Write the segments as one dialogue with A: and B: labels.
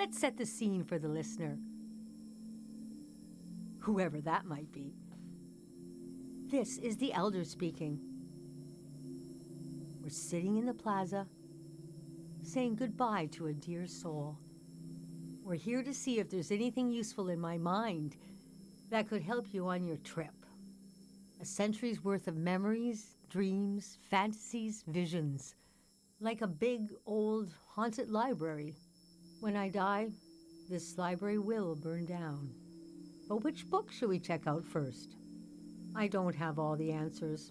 A: Let's set the scene for the listener, whoever that might be. This is the elder speaking. We're sitting in the plaza, saying goodbye to a dear soul. We're here to see if there's anything useful in my mind that could help you on your trip. A century's worth of memories, dreams, fantasies, visions. Like a big, old, haunted library. When I die, this library will burn down. But which book should we check out first? I don't have all the answers.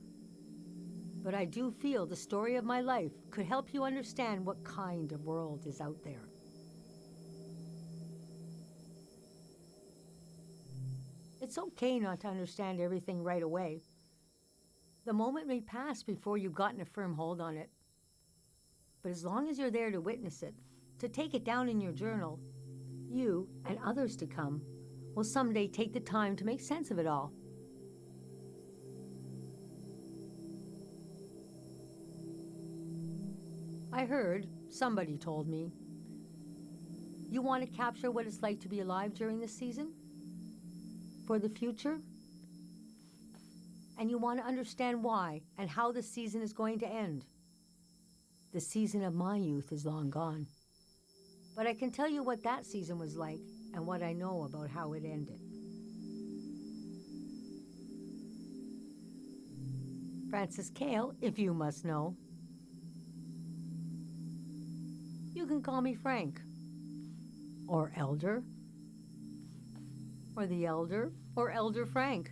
A: But I do feel the story of my life could help you understand what kind of world is out there. It's okay not to understand everything right away. The moment may pass before you've gotten a firm hold on it. But as long as you're there to witness it, to take it down in your journal, you and others to come will someday take the time to make sense of it all. I heard, somebody told me, you want to capture what it's like to be alive during this season? For the future? And you want to understand why and how the season is going to end. The season of my youth is long gone. But I can tell you what that season was like and what I know about how it ended. Francis Kael, if you must know. You can call me Frank, or Elder, or the Elder, or Elder Frank.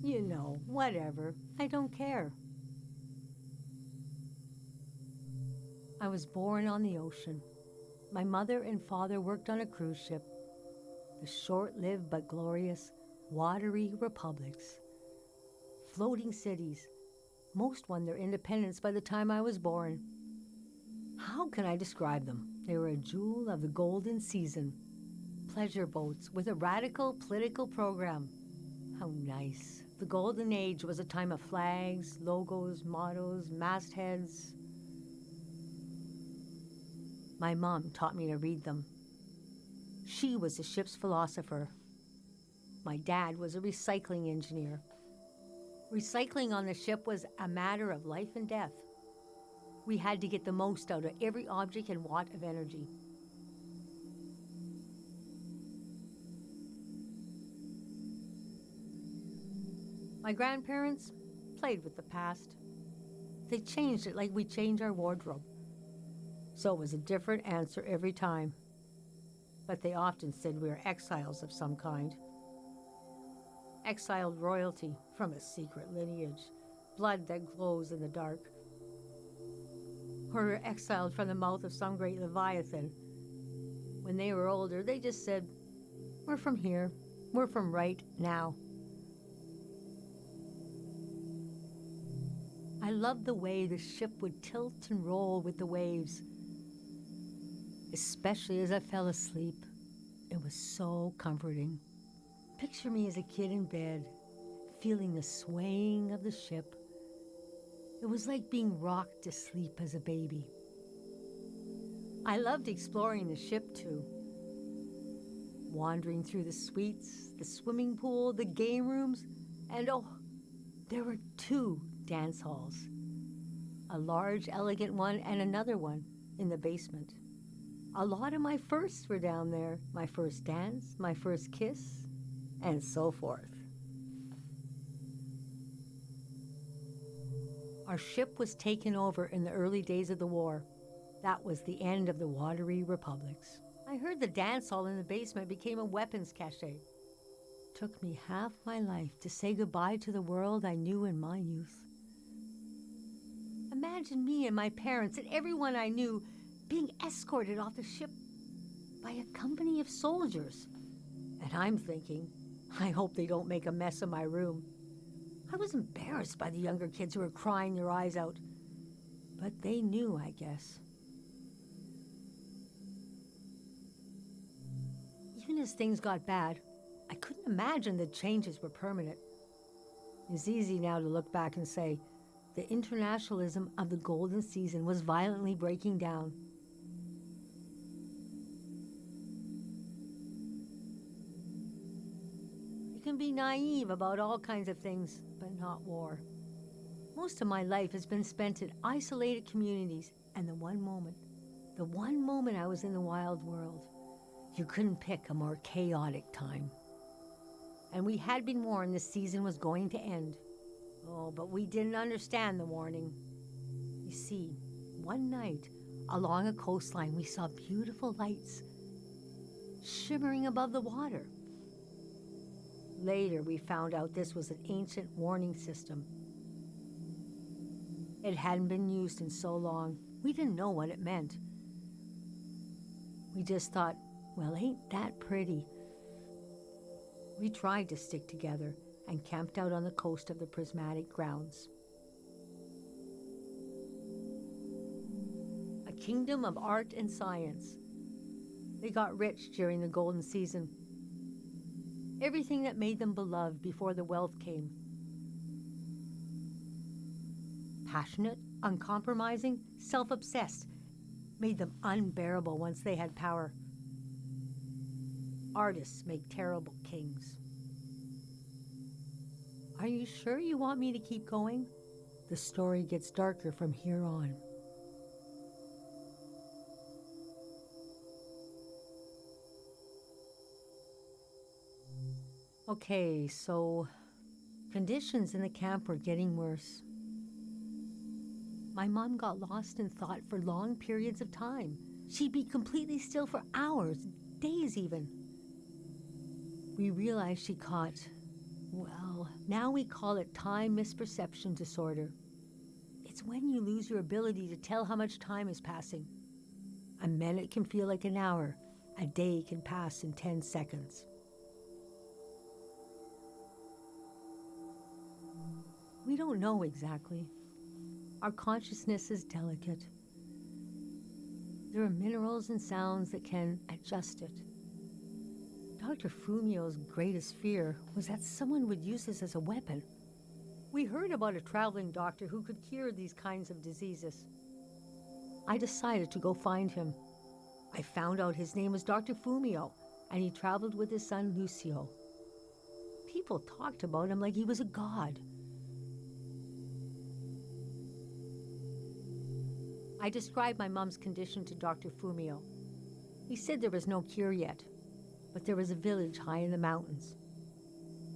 A: You know, whatever. I don't care. I was born on the ocean. My mother and father worked on a cruise ship. The short-lived but glorious watery republics. Floating cities. Most won their independence by the time I was born. How can I describe them? They were a jewel of the golden season. Pleasure boats with a radical political program. How nice. The golden age was a time of flags, logos, mottos, mastheads. My mom taught me to read them. She was the ship's philosopher. My dad was a recycling engineer. Recycling on the ship was a matter of life and death. We had to get the most out of every object and watt of energy. My grandparents played with the past. They changed it like we change our wardrobe. So it was a different answer every time. But they often said we were exiles of some kind. Exiled royalty from a secret lineage, blood that glows in the dark. Or we're exiled from the mouth of some great leviathan. When they were older, they just said, we're from here, we're from right now. I loved the way the ship would tilt and roll with the waves. Especially as I fell asleep. It was so comforting. Picture me as a kid in bed, feeling the swaying of the ship. It was like being rocked to sleep as a baby. I loved exploring the ship too. Wandering through the suites, the swimming pool, the game rooms, and there were 2 dance halls. A large, elegant one and another one in the basement. A lot of my firsts were down there. My first dance, my first kiss, and so forth. Our ship was taken over in the early days of the war. That was the end of the watery republics. I heard the dance hall in the basement became a weapons cache. Took me half my life to say goodbye to the world I knew in my youth. Imagine me and my parents and everyone I knew being escorted off the ship by a company of soldiers. And I'm thinking, I hope they don't make a mess of my room. I was embarrassed by the younger kids who were crying their eyes out. But they knew, I guess. Even as things got bad, I couldn't imagine the changes were permanent. It's easy now to look back and say, the internationalism of the golden season was violently breaking down. can be naive about all kinds of things, but not war. Most of my life has been spent in isolated communities, and the one moment I was in the wild world, you couldn't pick a more chaotic time. And we had been warned the season was going to end. Oh, but we didn't understand the warning. You see, one night, along a coastline, we saw beautiful lights shimmering above the water. Later, we found out this was an ancient warning system. It hadn't been used in so long, we didn't know what it meant. We just thought, well, ain't that pretty? We tried to stick together and camped out on the coast of the prismatic grounds. A kingdom of art and science. They got rich during the golden season. Everything that made them beloved before the wealth came. Passionate, uncompromising, self-obsessed, made them unbearable once they had power. Artists make terrible kings. Are you sure you want me to keep going? The story gets darker from here on. Okay, so conditions in the camp were getting worse. My mom got lost in thought for long periods of time. She'd be completely still for hours, days even. We realized she caught, well, now we call it time misperception disorder. It's when you lose your ability to tell how much time is passing. A minute can feel like an hour. A day can pass in 10 seconds. We don't know exactly. Our consciousness is delicate. There are minerals and sounds that can adjust it. Dr. Fumio's greatest fear was that someone would use this as a weapon. We heard about a traveling doctor who could cure these kinds of diseases. I decided to go find him. I found out his name was Dr. Fumio, and he traveled with his son Lucio. People talked about him like he was a god. I described my mom's condition to Dr. Fumio. He said there was no cure yet, but there was a village high in the mountains.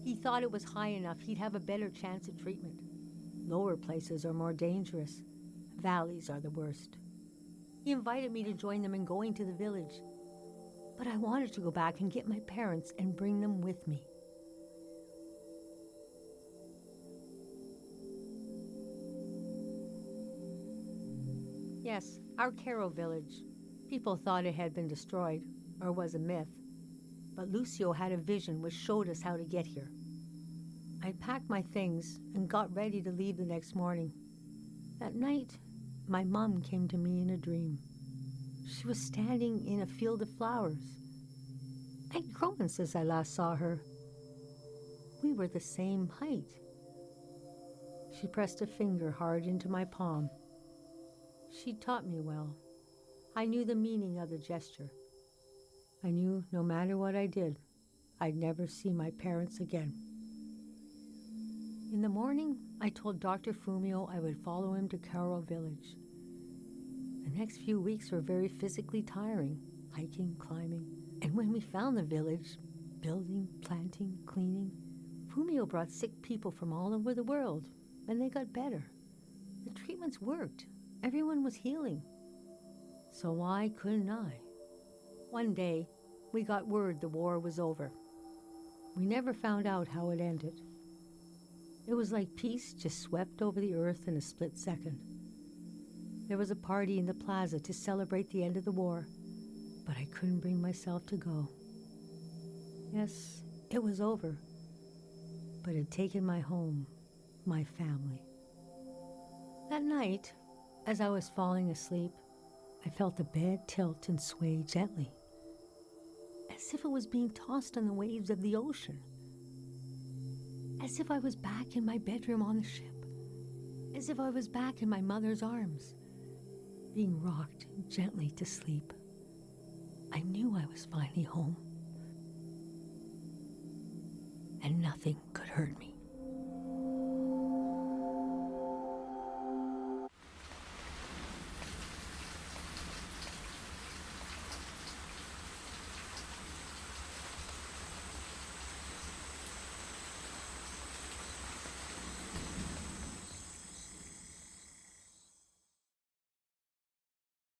A: He thought it was high enough he'd have a better chance at treatment. Lower places are more dangerous. Valleys are the worst. He invited me to join them in going to the village, but I wanted to go back and get my parents and bring them with me. Yes, our Kael village. People thought it had been destroyed, or was a myth. But Lucio had a vision which showed us how to get here. I packed my things and got ready to leave the next morning. That night, my mom came to me in a dream. She was standing in a field of flowers. I'd grown since I last saw her. We were the same height. She pressed a finger hard into my palm. She taught me well. I knew the meaning of the gesture. I knew no matter what I did, I'd never see my parents again. In the morning, I told Dr. Fumio I would follow him to Kael village. The next few weeks were very physically tiring, hiking, climbing. And when we found the village, building, planting, cleaning, Fumio brought sick people from all over the world, and they got better. The treatments worked. Everyone was healing. So why couldn't I? One day, we got word the war was over. We never found out how it ended. It was like peace just swept over the earth in a split second. There was a party in the plaza to celebrate the end of the war, but I couldn't bring myself to go. Yes, it was over, but it had taken my home, my family. That night, as I was falling asleep, I felt the bed tilt and sway gently, as if it was being tossed on the waves of the ocean, as if I was back in my bedroom on the ship, as if I was back in my mother's arms, being rocked gently to sleep. I knew I was finally home. and nothing could hurt me.